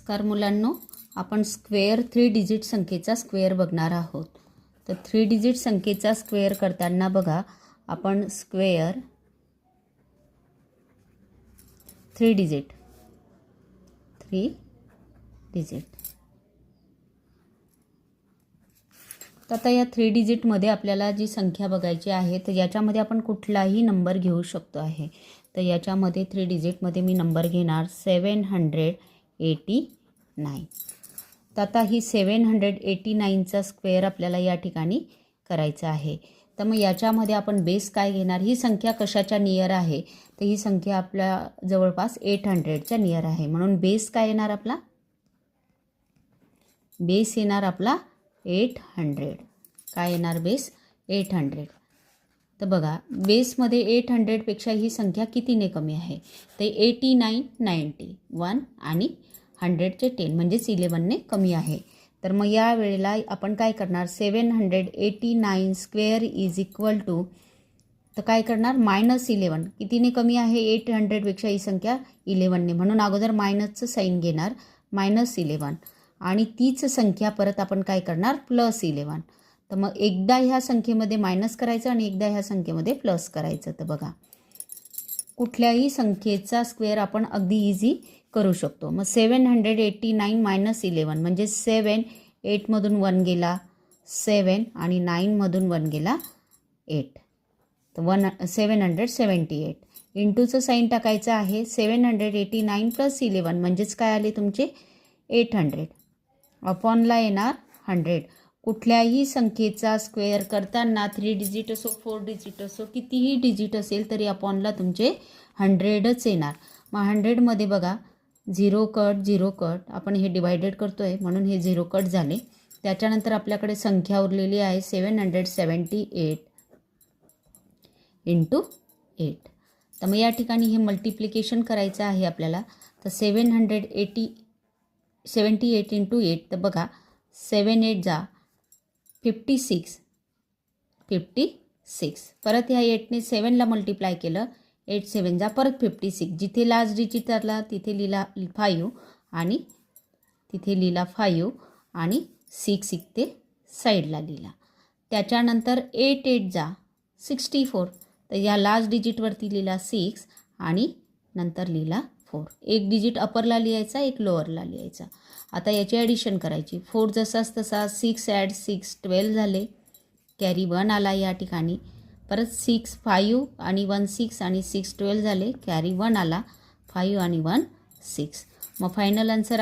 नमस्कार मुलांनो, आपण स्क्वेअर 3 डिजिट संख्येचा स्क्वेअर बघणार आहोत. तर 3 डिजिट संख्येचा स्क्वेअर करताना बघा, आपण स्क्वेअर 3 डिजिट तर आता या 3 डिजिटमध्ये आपल्याला जी संख्या बघायची आहे तर याच्यामध्ये आपण कुठलाही नंबर घेऊ शकतो आहे. तर याच्यामध्ये 3 डिजिटमध्ये मी नंबर घेणार 789. तर आता ही 789चा स्क्वेअर आपल्याला या ठिकाणी करायचा आहे. तर मग याच्यामध्ये आपण बेस काय घेणार, ही संख्या कशाच्या नियर आहे, तर ही संख्या आपल्या जवळपास 800च्या नियर आहे. म्हणून बेस काय येणार आपला, बेस येणार आपला 800. काय येणार बेस 800. तर बघा, बेसमध्ये 800पेक्षा ही संख्या कितीने कमी आहे, ते 89, 90, 1 आणि 100चे 10 म्हणजेच 11ने कमी आहे. तर मग या वेळेला आपण काय करणार, 789 स्क्वेअर इज इक्वल टू, तर काय करणार -11. कितीने कमी आहे 800पेक्षा ही संख्या 11ने, म्हणून अगोदर मायनसचं साईन घेणार, -11. आणि तीच संख्या परत आपण काय करणार +11. तर मग एकदा ह्या संख्येमध्ये मायनस करायचं आणि एकदा ह्या संख्येमध्ये प्लस करायचं. तर बघा, कुठल्याही संख्येचा स्क्वेअर आपण अगदी इझी करू शकतो. मग 789 - 11 म्हणजे 7, 8मधून 1 गेला 7 आणि 9मधून 1 गेला 8. तर 778 इंटूचं साईन टाकायचं आहे. 789 + 11 म्हणजेच काय आले तुमचे 800. अपॉनला येणार 100. कुठल्याही संख्येचा स्क्वेअर करताना 3 डिजिट असो 4 डिजिट असो कितीही डिजिट असेल तरी अपॉनला तुमचे 100च येणार. मग 100मध्ये बघा 0 कट आपण हे डिवायडेड करतो आहे म्हणून हे 0 कट झाले. त्याच्यानंतर आपल्याकडे संख्या उरलेली आहे 778 × 8. तर मग या ठिकाणी हे मल्टिप्लिकेशन करायचं आहे आपल्याला. तर 78 × 8. तर बघा 7 8 जा 56. परत ह्या 8ने 7ला मल्टिप्लाय केलं, 8 7 जा परत 56. जिथे लास्ट डिजिट आला तिथे लिहिला 5 आणि तिथे लिहिला 5 आणि 6 इथे साईडला लिहिला. त्याच्यानंतर 8 8 जा 64. तर या लास्ट डिजिटवरती लिहिला 6 आणि नंतर लिहिला 4. एक डिजिट अपरला लिहायचा, एक लोअरला लिहायचा. आता याची ॲडिशन करायची. 4 जसाच तसा 6 ॲड 6 12 झाले. कॅरी 1 आला या ठिकाणी. परत 6 5 आणि 1 6 आणि 6 12 झाले. कॅरी 1 आला. 5 आणि 1 6. मग फायनल आन्सर